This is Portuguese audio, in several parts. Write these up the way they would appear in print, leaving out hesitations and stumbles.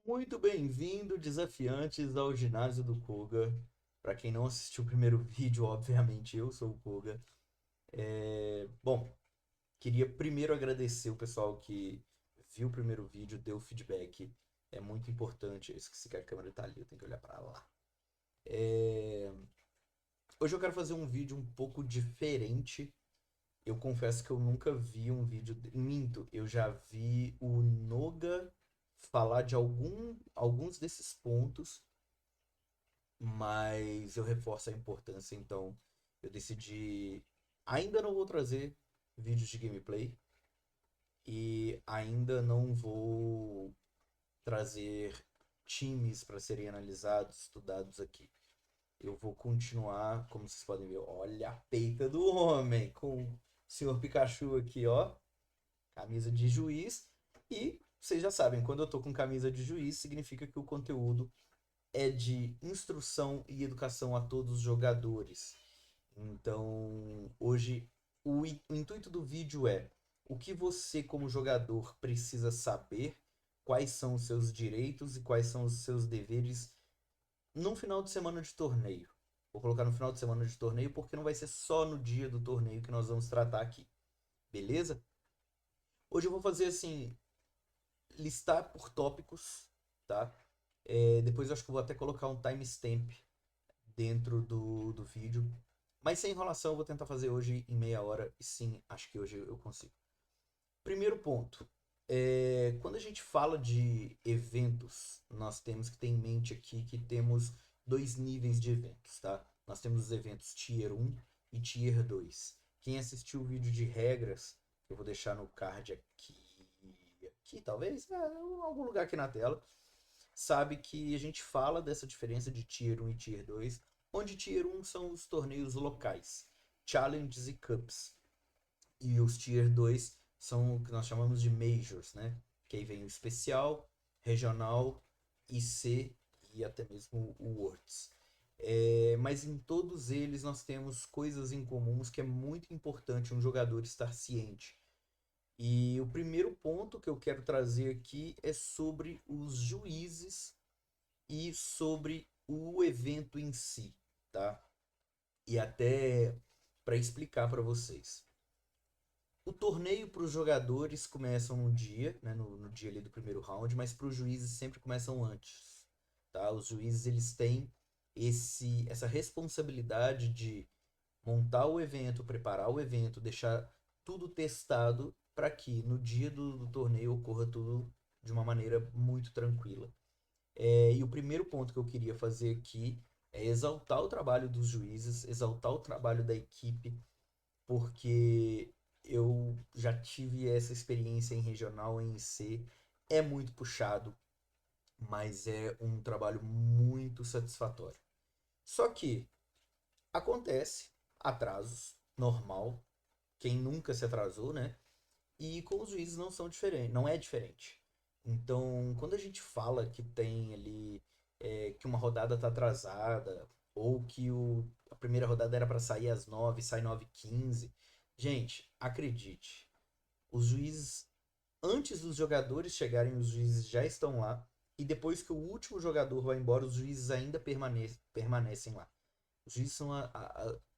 Muito bem-vindo, desafiantes, ao ginásio do Koga. Para quem não assistiu o primeiro vídeo, obviamente eu sou o Koga. Bom, queria primeiro agradecer o pessoal que viu o primeiro vídeo, deu feedback. É muito importante. Eu esqueci que a câmera tá ali, eu tenho que olhar para lá. É, Hoje eu quero fazer um vídeo um pouco diferente. Eu confesso que eu nunca vi um vídeo. Minto, eu já vi o Noga falar de alguns desses pontos, mas eu reforço a importância, então eu decidi. Ainda não vou trazer vídeos de gameplay e ainda não vou trazer times para serem analisados, estudados aqui. Eu vou continuar, como vocês podem ver, olha a peita do homem, com o senhor Pikachu aqui, ó, camisa de juiz. E vocês já sabem, quando eu tô com camisa de juiz, significa que o conteúdo é de instrução e educação a todos os jogadores. Então, hoje, o intuito do vídeo é o que você, como jogador, precisa saber, quais são os seus direitos e quais são os seus deveres num final de semana de torneio. Vou colocar no final de semana de torneio porque não vai ser só no dia do torneio que nós vamos tratar aqui, beleza? Hoje eu vou fazer assim, listar por tópicos, tá? Depois eu acho que eu vou até colocar um timestamp dentro do vídeo. Mas sem enrolação, eu vou tentar fazer hoje em meia hora. E sim, acho que hoje eu consigo. Primeiro ponto. Quando a gente fala de eventos, nós temos que ter em mente aqui que temos dois níveis de eventos, tá? Nós temos os eventos Tier 1 e Tier 2. Quem assistiu o vídeo de regras, eu vou deixar no card aqui talvez, em algum lugar aqui na tela, sabe que a gente fala dessa diferença de Tier 1 e Tier 2, onde Tier 1 são os torneios locais, Challenges e Cups. E os Tier 2 são o que nós chamamos de Majors, né? Que aí vem o especial, regional, IC e até mesmo o Worlds. Mas em todos eles nós temos coisas em comuns que é muito importante um jogador estar ciente. E o primeiro ponto que eu quero trazer aqui é sobre os juízes e sobre o evento em si, tá? E até para explicar para vocês. O torneio para os jogadores começa um dia, né, no dia ali do primeiro round, mas para os juízes sempre começam antes, tá? Os juízes eles têm essa responsabilidade de montar o evento, preparar o evento, deixar tudo testado para que no dia do torneio ocorra tudo de uma maneira muito tranquila. E o primeiro ponto que eu queria fazer aqui é exaltar o trabalho dos juízes, exaltar o trabalho da equipe, porque eu já tive essa experiência em regional, em C. É muito puxado, mas é um trabalho muito satisfatório. Só que acontece atrasos, normal, quem nunca se atrasou, né? E com os juízes não são diferentes, não é diferente. Então, quando a gente fala que tem ali que uma rodada está atrasada, ou que a primeira rodada era para sair às 9, sai 9h15, gente, acredite, os juízes, antes dos jogadores chegarem, os juízes já estão lá, e depois que o último jogador vai embora, os juízes ainda permanecem lá. Os juízes são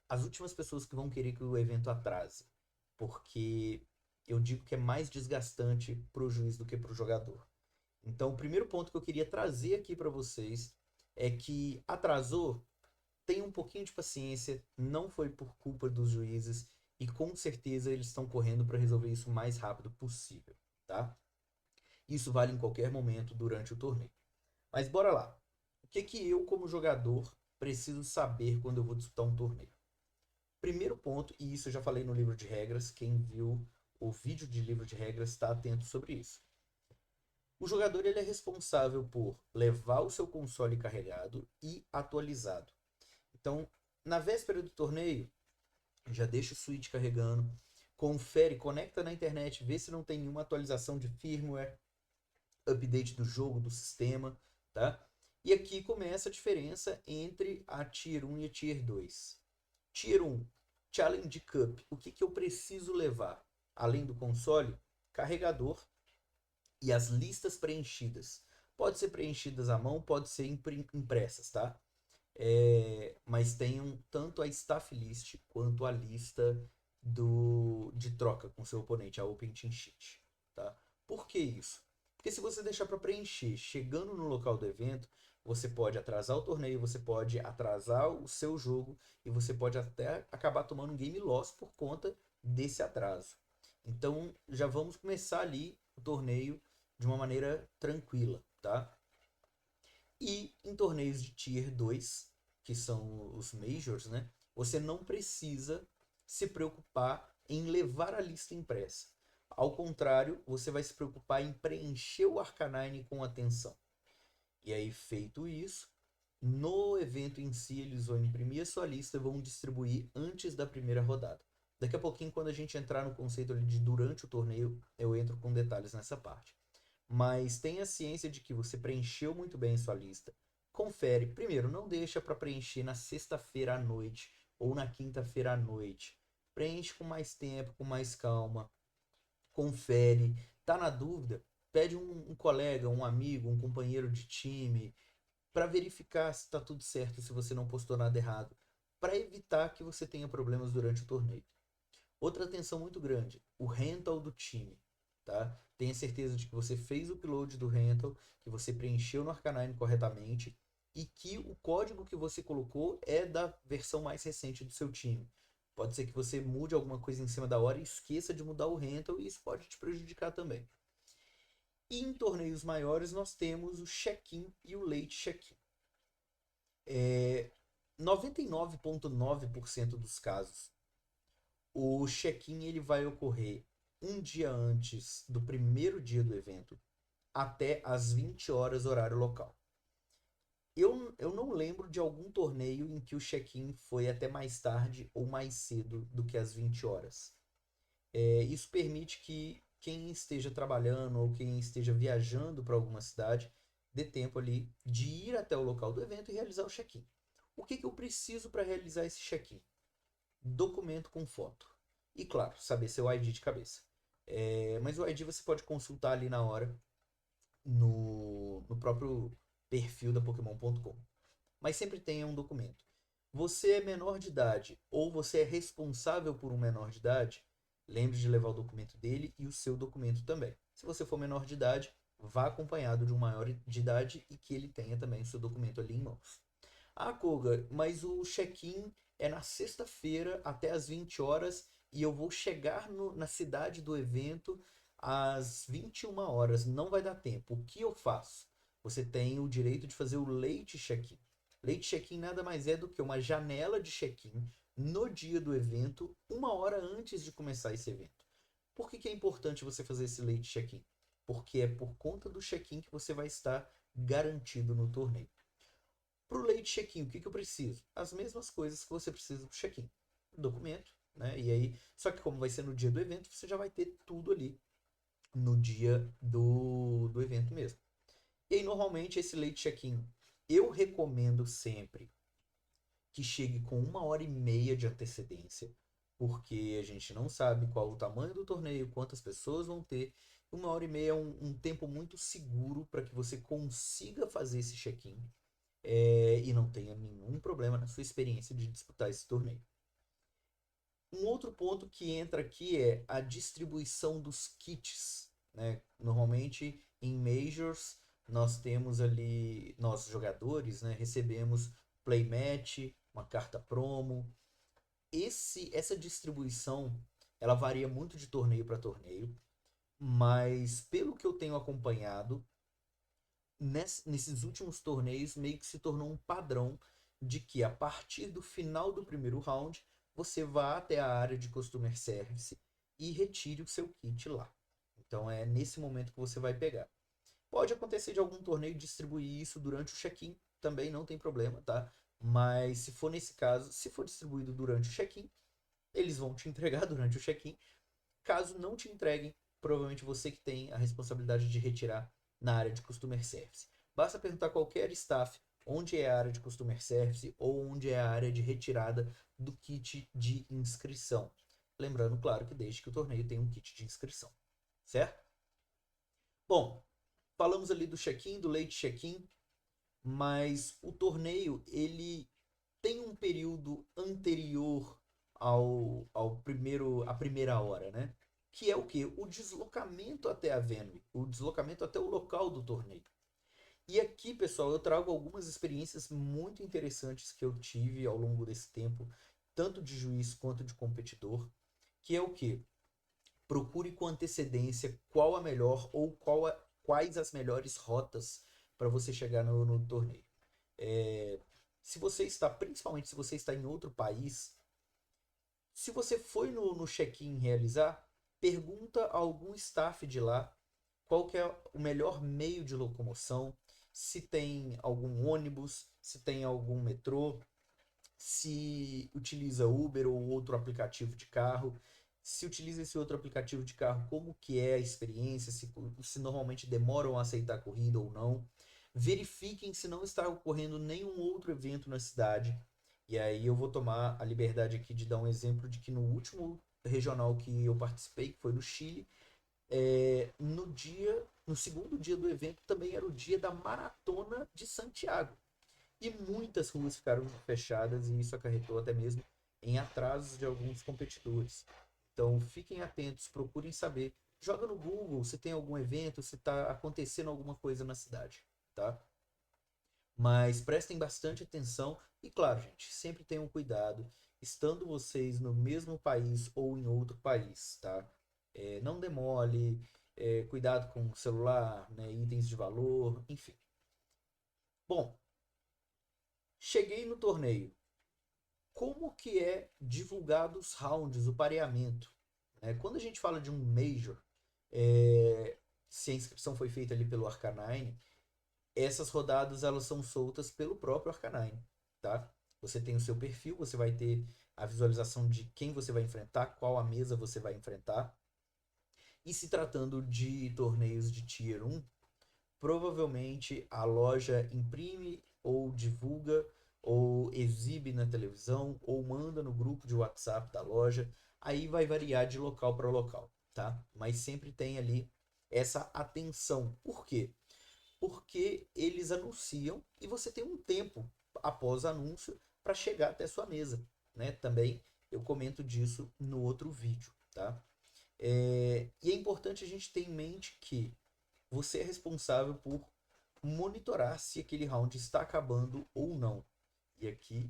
as últimas pessoas que vão querer que o evento atrase, porque eu digo que é mais desgastante para o juiz do que para o jogador. Então, o primeiro ponto que eu queria trazer aqui para vocês é que atrasou, tenha um pouquinho de paciência, não foi por culpa dos juízes e com certeza eles estão correndo para resolver isso o mais rápido possível, tá? Isso vale em qualquer momento durante o torneio. Mas bora lá. O que que eu, como jogador, preciso saber quando eu vou disputar um torneio? Primeiro ponto, e isso eu já falei no livro de regras, quem viu o vídeo de livro de regras está atento sobre isso. O jogador ele é responsável por levar o seu console carregado e atualizado. Então, na véspera do torneio, já deixa o Switch carregando, confere, conecta na internet, vê se não tem nenhuma atualização de firmware, update do jogo, do sistema, tá? E aqui começa a diferença entre a Tier 1 e a Tier 2. Tier 1, Challenge Cup. O que, que eu preciso levar? Além do console, carregador e as listas preenchidas. Pode ser preenchidas à mão, pode ser impressas, tá? Mas tenham tanto a staff list quanto a lista de troca com seu oponente, a Open Team Sheet, tá? Por que isso? Porque se você deixar para preencher chegando no local do evento, você pode atrasar o torneio, você pode atrasar o seu jogo e você pode até acabar tomando um game loss por conta desse atraso. Então já vamos começar ali o torneio de uma maneira tranquila, tá? E em torneios de Tier 2, que são os Majors, né? Você não precisa se preocupar em levar a lista impressa. Ao contrário, você vai se preocupar em preencher o Arcanine com atenção. E aí, feito isso, no evento em si, eles vão imprimir a sua lista e vão distribuir antes da primeira rodada. Daqui a pouquinho, quando a gente entrar no conceito ali de durante o torneio, eu entro com detalhes nessa parte. Mas tenha ciência de que você preencheu muito bem sua lista. Confere. Primeiro, não deixa para preencher na sexta-feira à noite ou na quinta-feira à noite. Preenche com mais tempo, com mais calma. Confere. Tá na dúvida? Pede um colega, um amigo, um companheiro de time para verificar se está tudo certo, se você não postou nada errado, para evitar que você tenha problemas durante o torneio. Outra atenção muito grande, o rental do time, tá? Tenha certeza de que você fez o upload do rental, que você preencheu no Arcanine corretamente e que o código que você colocou é da versão mais recente do seu time. Pode ser que você mude alguma coisa em cima da hora e esqueça de mudar o rental e isso pode te prejudicar também. E em torneios maiores nós temos o check-in e o late check-in. 99,9% dos casos, o check-in ele vai ocorrer um dia antes do primeiro dia do evento, até às 20 horas horário local. Eu não lembro de algum torneio em que o check-in foi até mais tarde ou mais cedo do que às 20 horas. Isso permite que quem esteja trabalhando ou quem esteja viajando para alguma cidade dê tempo ali de ir até o local do evento e realizar o check-in. O que eu preciso para realizar esse check-in? Documento com foto. E claro, saber seu ID de cabeça. Mas o ID você pode consultar ali na hora no próprio perfil da Pokémon.com. Mas sempre tenha um documento. Você é menor de idade ou você é responsável por um menor de idade, lembre de levar o documento dele e o seu documento também. Se você for menor de idade, vá acompanhado de um maior de idade e que ele tenha também o seu documento ali em mãos. Ah, Koga, mas o check-in é na sexta-feira até às 20 horas e eu vou chegar na cidade do evento às 21 horas. Não vai dar tempo. O que eu faço? Você tem o direito de fazer o late check-in. Late check-in nada mais é do que uma janela de check-in no dia do evento, uma hora antes de começar esse evento. Por que é importante você fazer esse late check-in? Porque é por conta do check-in que você vai estar garantido no torneio. Para o late check-in, o que eu preciso? As mesmas coisas que você precisa para o check-in. Documento, né? E aí, só que como vai ser no dia do evento, você já vai ter tudo ali no dia do evento mesmo. E aí, normalmente, esse late check-in, eu recomendo sempre que chegue com 1 hora e meia de antecedência, porque a gente não sabe qual o tamanho do torneio, quantas pessoas vão ter. 1 hora e meia é um tempo muito seguro para que você consiga fazer esse check-in e não tenha nenhum problema na sua experiência de disputar esse torneio. Um outro ponto que entra aqui é a distribuição dos kits, né? Normalmente em Majors nós temos ali, nós jogadores, né, recebemos playmatch, uma carta promo. Essa distribuição ela varia muito de torneio para torneio, mas pelo que eu tenho acompanhado, nesses últimos torneios meio que se tornou um padrão de que a partir do final do primeiro round você vá até a área de Customer Service e retire o seu kit lá. Então é nesse momento que você vai pegar. Pode acontecer de algum torneio distribuir isso durante o check-in, também não tem problema, tá? Mas se for nesse caso, se for distribuído durante o check-in, eles vão te entregar durante o check-in. Caso não te entreguem, provavelmente você que tem a responsabilidade de retirar na área de Customer Service. Basta perguntar a qualquer staff onde é a área de Customer Service ou onde é a área de retirada do kit de inscrição. Lembrando, claro, que desde que o torneio tenha um kit de inscrição. Certo? Bom, falamos ali do check-in, do late check-in, mas o torneio, ele tem um período anterior ao primeiro, à primeira hora, né? Que é o quê? O deslocamento até a venue, o deslocamento até o local do torneio. E aqui, pessoal, eu trago algumas experiências muito interessantes que eu tive ao longo desse tempo, tanto de juiz quanto de competidor, que é o quê? Procure com antecedência qual a melhor ou quais as melhores rotas para você chegar no torneio. Se você está, principalmente se você está em outro país, se você foi no check-in realizar, pergunta a algum staff de lá qual que é o melhor meio de locomoção, se tem algum ônibus, se tem algum metrô, se utiliza Uber ou outro aplicativo de carro, se utiliza esse outro aplicativo de carro, como que é a experiência, se normalmente demoram a aceitar a corrida ou não. Verifiquem se não está ocorrendo nenhum outro evento na cidade. E aí eu vou tomar a liberdade aqui de dar um exemplo de que no último regional que eu participei, que foi no Chile, no segundo dia do evento também era o dia da Maratona de Santiago. E muitas ruas ficaram fechadas e isso acarretou até mesmo em atrasos de alguns competidores. Então fiquem atentos, procurem saber. Joga no Google se tem algum evento, se está acontecendo alguma coisa na cidade, tá? Mas prestem bastante atenção e, claro, gente, sempre tenham cuidado, estando vocês no mesmo país ou em outro país, tá? Não demole, cuidado com o celular, né, itens de valor, enfim. Bom, cheguei no torneio. Como que é divulgado os rounds, o pareamento? Quando a gente fala de um Major, se a inscrição foi feita ali pelo Arcanine, essas rodadas elas são soltas pelo próprio Arcanine, tá? Você tem o seu perfil, você vai ter a visualização de quem você vai enfrentar, qual a mesa você vai enfrentar. E se tratando de torneios de Tier 1, provavelmente a loja imprime ou divulga ou exibe na televisão ou manda no grupo de WhatsApp da loja. Aí vai variar de local para local, tá? Mas sempre tem ali essa atenção. Por quê? Porque eles anunciam e você tem um tempo após o anúncio para chegar até sua mesa, né? Também eu comento disso no outro vídeo, tá? E é importante a gente ter em mente que você é responsável por monitorar se aquele round está acabando ou não. E aqui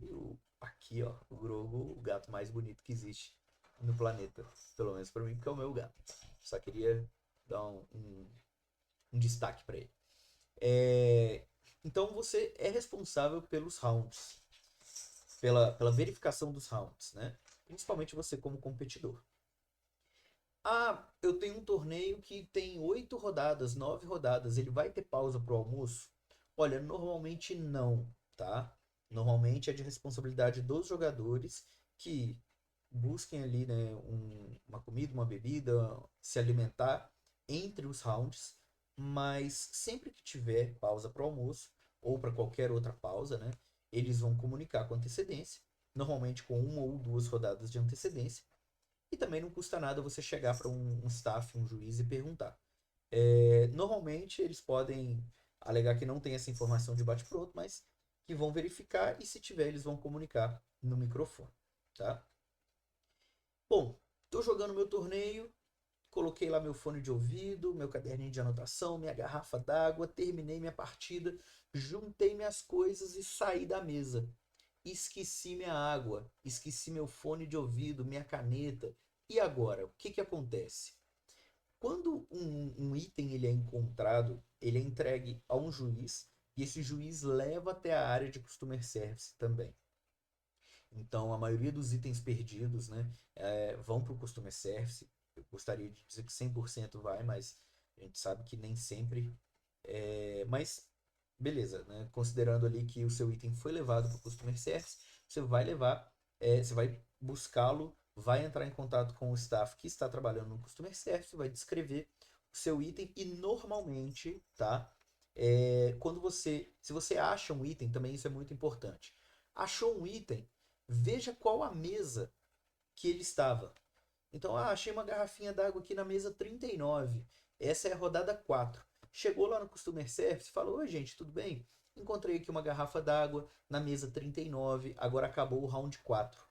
ó, o Grogo, o gato mais bonito que existe no planeta, pelo menos para mim, porque é o meu gato. Só queria dar um destaque para ele. Então você é responsável pelos rounds, pela verificação dos rounds, né? Principalmente você como competidor. Eu tenho um torneio que tem 8 rodadas, 9 rodadas. Ele vai ter pausa pro almoço? Olha, normalmente não, tá? Normalmente é de responsabilidade dos jogadores que busquem ali, né, uma comida, uma bebida, se alimentar entre os rounds, mas sempre que tiver pausa para almoço ou para qualquer outra pausa, né, eles vão comunicar com antecedência, normalmente com uma ou duas rodadas de antecedência, e também não custa nada você chegar para um staff, um juiz e perguntar. Normalmente eles podem alegar que não tem essa informação de bate-pronto, mas que vão verificar e se tiver eles vão comunicar no microfone, tá? Bom, tô jogando meu torneio, coloquei lá meu fone de ouvido, meu caderninho de anotação, minha garrafa d'água, terminei minha partida, juntei minhas coisas e saí da mesa. Esqueci minha água, esqueci meu fone de ouvido, minha caneta. E agora, o que que acontece? Quando um item ele é encontrado, ele é entregue a um juiz e esse juiz leva até a área de Customer Service também. Então, a maioria dos itens perdidos, né, vão para o Customer Service. Eu gostaria de dizer que 100% vai, mas a gente sabe que nem sempre. Mas, beleza, né? Considerando ali que o seu item foi levado para o Customer Service, você vai levar, você vai buscá-lo, vai entrar em contato com o staff que está trabalhando no Customer Service, vai descrever o seu item e normalmente, tá? Se você acha um item, também isso é muito importante. Achou um item, veja qual a mesa que ele estava. Então, achei uma garrafinha d'água aqui na mesa 39. Essa é a rodada 4. chegou lá no Customer Service e falou: oi, gente, tudo bem? Encontrei aqui uma garrafa d'água na mesa 39, agora acabou o round 4.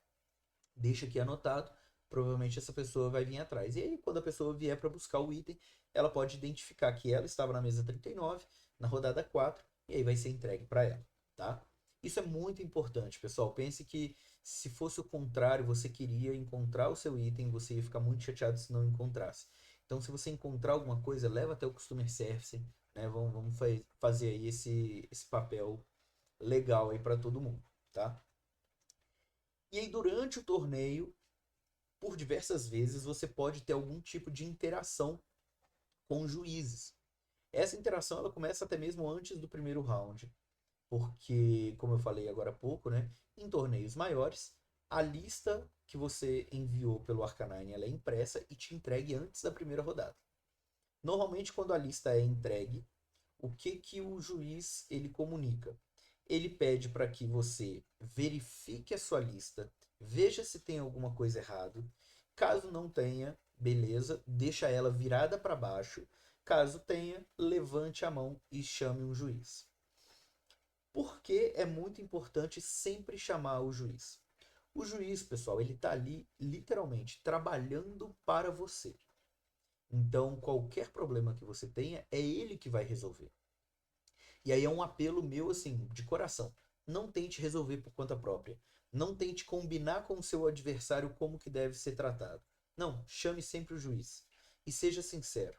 Deixa aqui anotado, provavelmente essa pessoa vai vir atrás. E aí, quando a pessoa vier para buscar o item, ela pode identificar que ela estava na mesa 39, na rodada 4, e aí vai ser entregue para ela, tá? Isso é muito importante, pessoal. Pense que se fosse o contrário, você queria encontrar o seu item, você ia ficar muito chateado se não encontrasse. Então, se você encontrar alguma coisa, leva até o Customer Service, né? Vamos fazer aí esse papel legal aí para todo mundo, tá? E aí, durante o torneio, por diversas vezes, você pode ter algum tipo de interação com os juízes. Essa interação ela começa até mesmo antes do primeiro round, porque, como eu falei agora há pouco, né, em torneios maiores, a lista que você enviou pelo Arcanine ela é impressa e te entregue antes da primeira rodada. Normalmente, quando a lista é entregue, o que o juiz ele comunica? Ele pede para que você verifique a sua lista, veja se tem alguma coisa errada. Caso não tenha, beleza, deixa ela virada para baixo. Caso tenha, levante a mão e chame um juiz. Por que é muito importante sempre chamar o juiz? O juiz, pessoal, ele está ali literalmente trabalhando para você. Então, qualquer problema que você tenha, é ele que vai resolver. E aí é um apelo meu, assim, de coração. Não tente resolver por conta própria. Não tente combinar com o seu adversário como que deve ser tratado. Não, chame sempre o juiz. E seja sincero,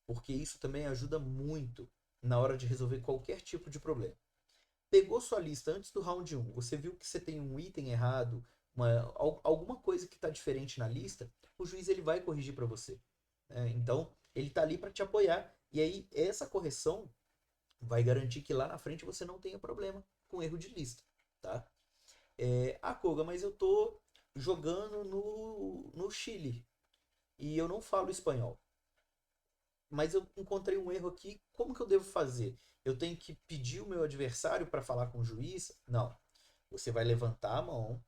porque isso também ajuda muito na hora de resolver qualquer tipo de problema. Pegou sua lista antes do round 1, você viu que você tem um item errado, alguma coisa que está diferente na lista, o juiz ele vai corrigir para você. Então, ele está ali para te apoiar. E aí, essa correção vai garantir que lá na frente você não tenha problema com erro de lista, tá? Koga, mas eu tô jogando no Chile e eu não falo espanhol. Mas eu encontrei um erro aqui, como que eu devo fazer? Eu tenho que pedir o meu adversário para falar com o juiz? Não. Você vai levantar a mão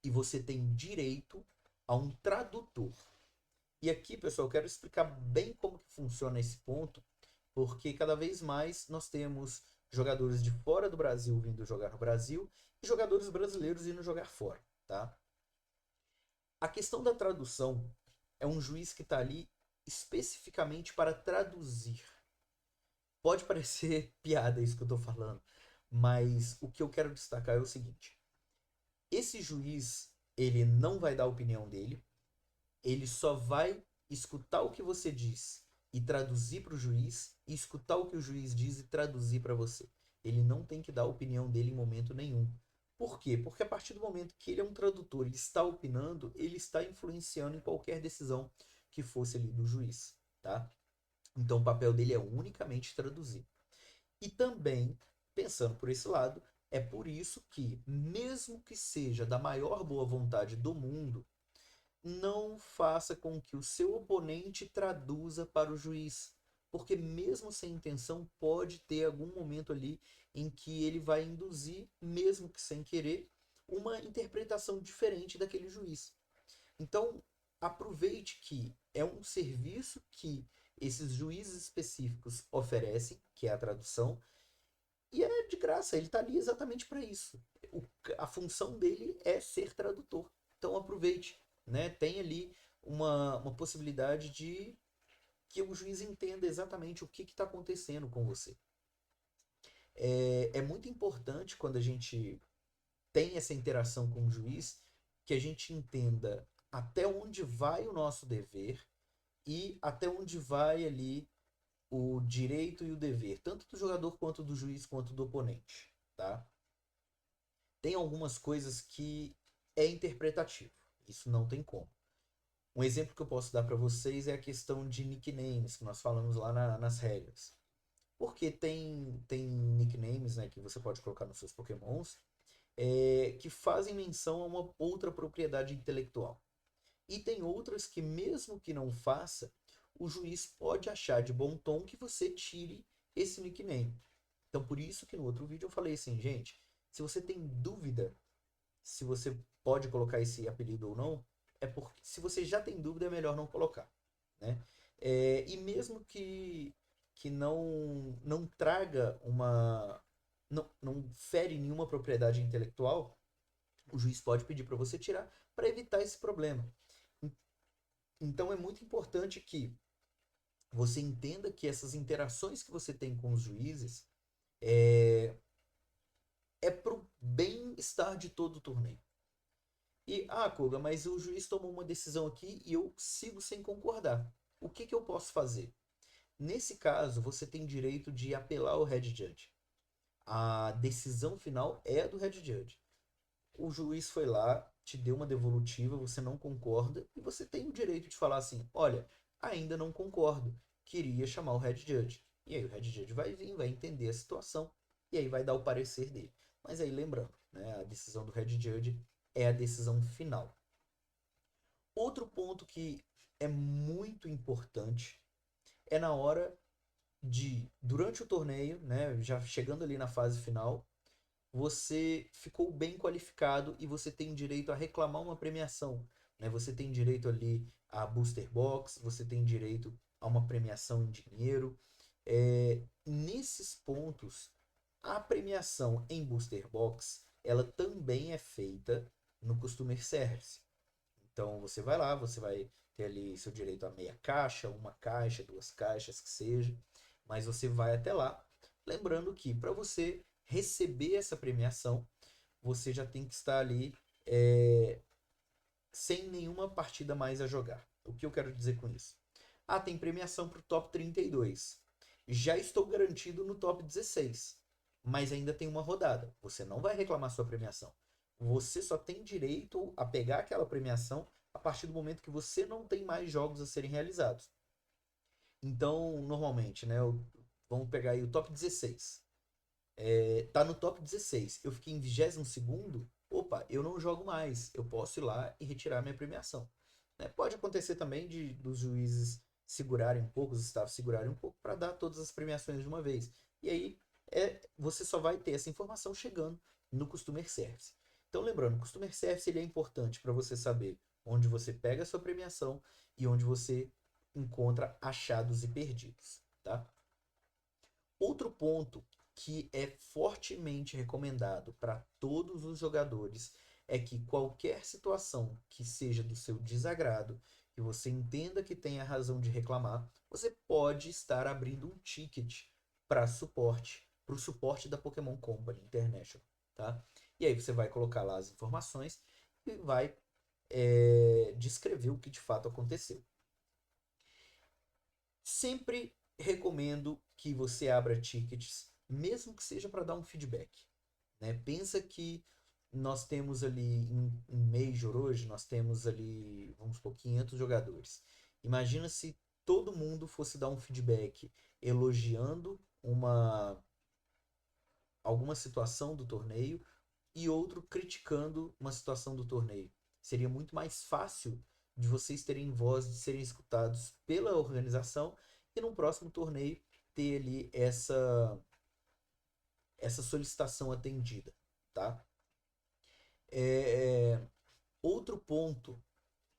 e você tem direito a um tradutor. E aqui, pessoal, eu quero explicar bem como que funciona esse ponto, porque cada vez mais nós temos jogadores de fora do Brasil vindo jogar no Brasil e jogadores brasileiros indo jogar fora, tá? A questão da tradução é um juiz que está ali especificamente para traduzir. Pode parecer piada isso que eu estou falando, mas o que eu quero destacar é o seguinte: esse juiz ele não vai dar a opinião dele, ele só vai escutar o que você diz e traduzir para o juiz, e escutar o que o juiz diz e traduzir para você. Ele não tem que dar a opinião dele em momento nenhum. Por quê? Porque a partir do momento que ele é um tradutor, ele está opinando, ele está influenciando em qualquer decisão que fosse ali do juiz, tá? Então o papel dele é unicamente traduzir. E também, pensando por esse lado, é por isso que, mesmo que seja da maior boa vontade do mundo, não faça com que o seu oponente traduza para o juiz, porque mesmo sem intenção pode ter algum momento ali em que ele vai induzir, mesmo que sem querer, uma interpretação diferente daquele juiz. Então, aproveite que é um serviço que esses juízes específicos oferecem, que é a tradução, e é de graça, ele está ali exatamente para isso. A função dele é ser tradutor. Então aproveite, né? Tem ali uma possibilidade de que o juiz entenda exatamente o que está acontecendo com você. É muito importante quando a gente tem essa interação com o juiz que a gente entenda até onde vai o nosso dever e até onde vai ali o direito e o dever, tanto do jogador quanto do juiz quanto do oponente, tá? Tem algumas coisas que é interpretativo, isso não tem como. Um exemplo que eu posso dar para vocês é a questão de nicknames, que nós falamos lá nas regras. Porque tem nicknames, né, que você pode colocar nos seus pokémons que fazem menção a uma outra propriedade intelectual. E tem outras que, mesmo que não faça, o juiz pode achar de bom tom que você tire esse nickname. Então, por isso que no outro vídeo eu falei assim, gente, se você tem dúvida se você pode colocar esse apelido ou não, é porque se você já tem dúvida é melhor não colocar, né? E mesmo que não traga uma... não fere nenhuma propriedade intelectual, o juiz pode pedir para você tirar para evitar esse problema. Então é muito importante que você entenda que essas interações que você tem com os juízes é pro bem-estar de todo o torneio. E, Koga, mas o juiz tomou uma decisão aqui e eu sigo sem concordar. O que eu posso fazer? Nesse caso, você tem direito de apelar ao Head Judge. A decisão final é a do Head Judge. O juiz foi lá, te deu uma devolutiva, você não concorda, e você tem o direito de falar assim: olha, ainda não concordo, queria chamar o Head Judge. E aí o Head Judge vai vir, vai entender a situação, e aí vai dar o parecer dele. Mas aí lembrando, né, a decisão do Head Judge é a decisão final. Outro ponto que é muito importante é na hora de, durante o torneio, né, já chegando ali na fase final, você ficou bem qualificado e você tem direito a reclamar uma premiação, né? Você tem direito ali a booster box, você tem direito a uma premiação em dinheiro. Nesses pontos, a premiação em booster box, ela também é feita no Customer Service. Então você vai lá, você vai ter ali seu direito a meia caixa, uma caixa, duas caixas, que seja, mas você vai até lá. Lembrando que para você receber essa premiação, você já tem que estar ali sem nenhuma partida mais a jogar. O que eu quero dizer com isso? Tem premiação para o top 32. Já estou garantido no top 16, mas ainda tem uma rodada. Você não vai reclamar sua premiação. Você só tem direito a pegar aquela premiação a partir do momento que você não tem mais jogos a serem realizados. Então, normalmente, né, vamos pegar aí o top 16. Tá no top 16. Eu fiquei em 22º. Opa, eu não jogo mais. Eu posso ir lá e retirar minha premiação. Né? Pode acontecer também dos juízes segurarem um pouco, os staffs segurarem um pouco para dar todas as premiações de uma vez. E aí você só vai ter essa informação chegando no Customer Service. Então lembrando, o Customer Service ele é importante para você saber onde você pega a sua premiação e onde você encontra achados e perdidos. Tá? Outro ponto que é fortemente recomendado para todos os jogadores é que qualquer situação que seja do seu desagrado, que você entenda que tenha razão de reclamar, você pode estar abrindo um ticket para o suporte da Pokémon Company International, tá? E aí você vai colocar lá as informações e vai descrever o que de fato aconteceu. Sempre recomendo que você abra tickets, mesmo que seja para dar um feedback. Né? Pensa que nós temos ali em Major hoje, nós temos ali, vamos supor, 500 jogadores. Imagina se todo mundo fosse dar um feedback elogiando alguma situação do torneio e outro criticando uma situação do torneio. Seria muito mais fácil de vocês terem voz, de serem escutados pela organização e no próximo torneio ter ali essa solicitação atendida, tá? Outro ponto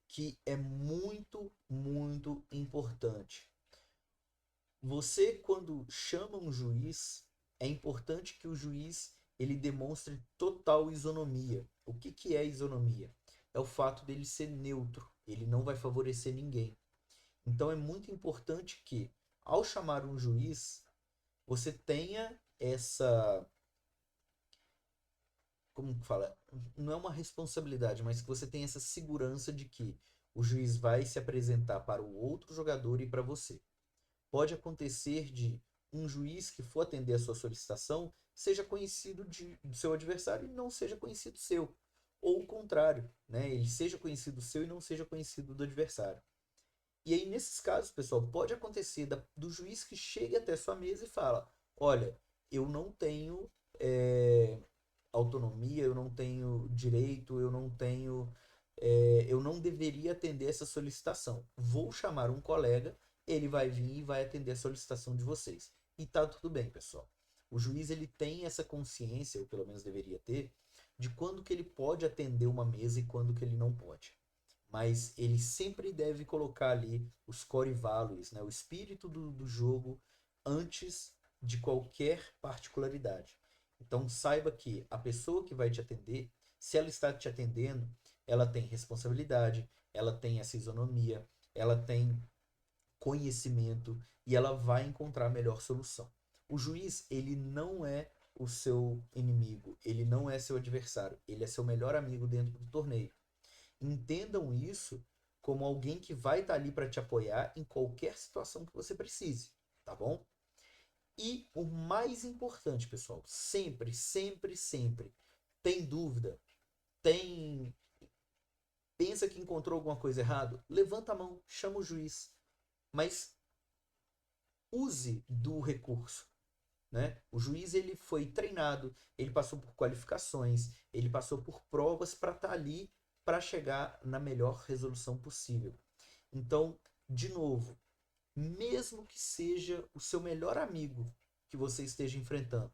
que é muito, muito importante. Você, quando chama um juiz, é importante que o juiz ele demonstre total isonomia. O que é isonomia? É o fato dele ser neutro. Ele não vai favorecer ninguém. Então é muito importante que, ao chamar um juiz, você tenha essa... Como que fala? Não é uma responsabilidade, mas que você tenha essa segurança de que o juiz vai se apresentar para o outro jogador e para você. Pode acontecer de um juiz que for atender a sua solicitação seja conhecido do seu adversário e não seja conhecido seu. Ou o contrário, né? Ele seja conhecido seu e não seja conhecido do adversário. E aí, nesses casos, pessoal, pode acontecer do juiz que chegue até sua mesa e fala: olha, eu não tenho autonomia, eu não tenho direito, eu não deveria atender essa solicitação. Vou chamar um colega, ele vai vir e vai atender a solicitação de vocês. E tá tudo bem, pessoal. O juiz ele tem essa consciência, ou pelo menos deveria ter, de quando que ele pode atender uma mesa e quando que ele não pode. Mas ele sempre deve colocar ali os core values, né? O espírito do jogo antes de qualquer particularidade. Então saiba que a pessoa que vai te atender, se ela está te atendendo, ela tem responsabilidade, ela tem essa isonomia, ela tem conhecimento e ela vai encontrar a melhor solução. O juiz, ele não é o seu inimigo, ele não é seu adversário, ele é seu melhor amigo dentro do torneio. Entendam isso como alguém que vai estar ali para te apoiar em qualquer situação que você precise, tá bom? E o mais importante, pessoal, sempre, sempre, sempre, tem dúvida, tem pensa que encontrou alguma coisa errada, levanta a mão, chama o juiz, mas use do recurso, né? O juiz ele foi treinado, ele passou por qualificações, ele passou por provas para estar ali para chegar na melhor resolução possível. Então, de novo, mesmo que seja o seu melhor amigo que você esteja enfrentando,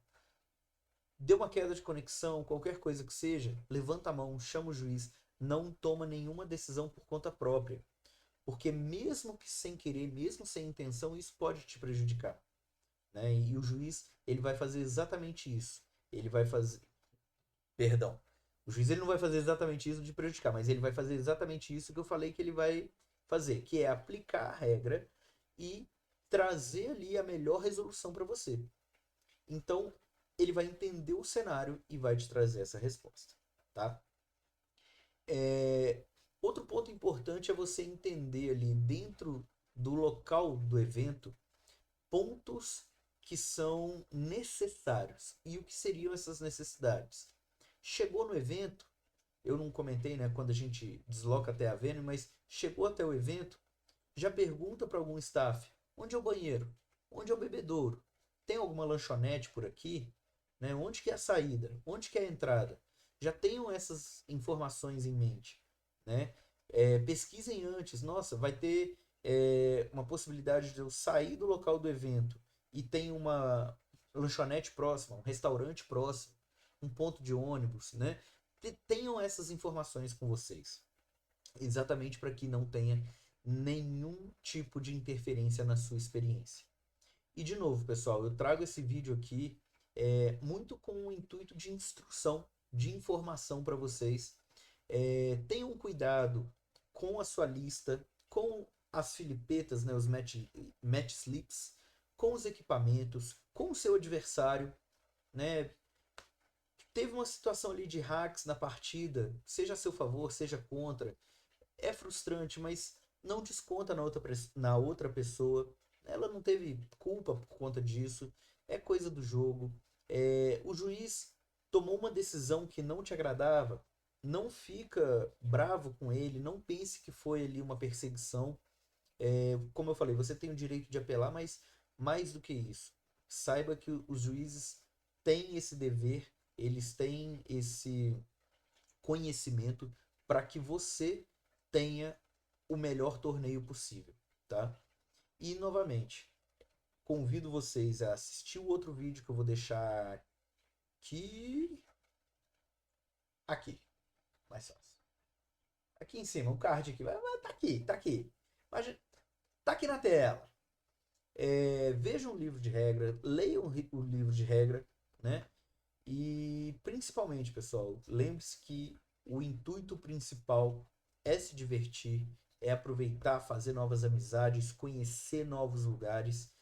deu uma queda de conexão, qualquer coisa que seja, levanta a mão, chama o juiz, não toma nenhuma decisão por conta própria. Porque mesmo que sem querer, mesmo sem intenção, isso pode te prejudicar. Né? E o juiz ele vai fazer exatamente isso. Ele vai fazer. Perdão. O juiz ele não vai fazer exatamente isso de prejudicar, mas ele vai fazer exatamente isso que eu falei que ele vai fazer, que é aplicar a regra e trazer ali a melhor resolução para você. Então, ele vai entender o cenário e vai te trazer essa resposta. Tá? Outro ponto importante é você entender ali dentro do local do evento pontos que são necessários. E o que seriam essas necessidades? Chegou no evento, eu não comentei, né, quando a gente desloca até a venue, mas chegou até o evento, já pergunta para algum staff: onde é o banheiro? Onde é o bebedouro? Tem alguma lanchonete por aqui? Né? Onde que é a saída? Onde que é a entrada? Já tenham essas informações em mente. Né? Pesquisem antes. Nossa, vai ter uma possibilidade de eu sair do local do evento e tem uma lanchonete próxima, um restaurante próximo, um ponto de ônibus, né? Tenham essas informações com vocês, exatamente para que não tenha nenhum tipo de interferência na sua experiência. E de novo, pessoal, eu trago esse vídeo aqui muito com o intuito de instrução, de informação para vocês. Tenham cuidado com a sua lista, com as filipetas, né, os match slips, com os equipamentos, com o seu adversário, né? Teve uma situação ali de hacks na partida, seja a seu favor, seja contra. É frustrante, mas não desconta na outra pessoa. Ela não teve culpa por conta disso. É coisa do jogo. O juiz tomou uma decisão que não te agradava. Não fica bravo com ele. Não pense que foi ali uma perseguição. Como eu falei, você tem o direito de apelar, mas mais do que isso, saiba que os juízes têm esse dever, eles têm esse conhecimento para que você tenha o melhor torneio possível, tá? E novamente, convido vocês a assistir o outro vídeo que eu vou deixar aqui, mais fácil. Aqui em cima, o card aqui, tá aqui. Mas tá aqui na tela. Vejam o livro de regra, leiam o livro de regra, né? E principalmente, pessoal, lembre-se que o intuito principal é se divertir, é aproveitar, fazer novas amizades, conhecer novos lugares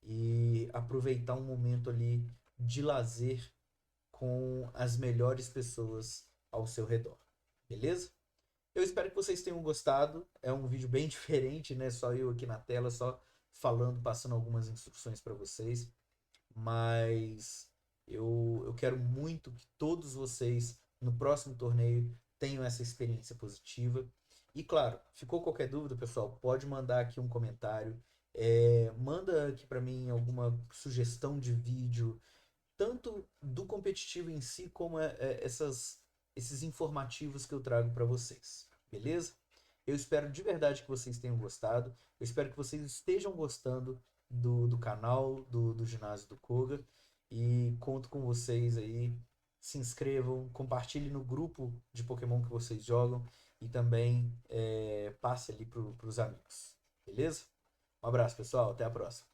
e aproveitar um momento ali de lazer com as melhores pessoas ao seu redor. Beleza? Eu espero que vocês tenham gostado. É um vídeo bem diferente, né? Só eu aqui na tela, só falando, passando algumas instruções para vocês. Mas eu quero muito que todos vocês, no próximo torneio, tenham essa experiência positiva. E claro, ficou qualquer dúvida, pessoal, pode mandar aqui um comentário. Manda aqui para mim alguma sugestão de vídeo, tanto do competitivo em si, como esses informativos que eu trago para vocês. Beleza? Eu espero de verdade que vocês tenham gostado. Eu espero que vocês estejam gostando do canal, do Ginásio do Koga. E conto com vocês aí. Se inscrevam, compartilhem no grupo de Pokémon que vocês jogam. E também passe ali para os amigos. Beleza? Um abraço, pessoal. Até a próxima.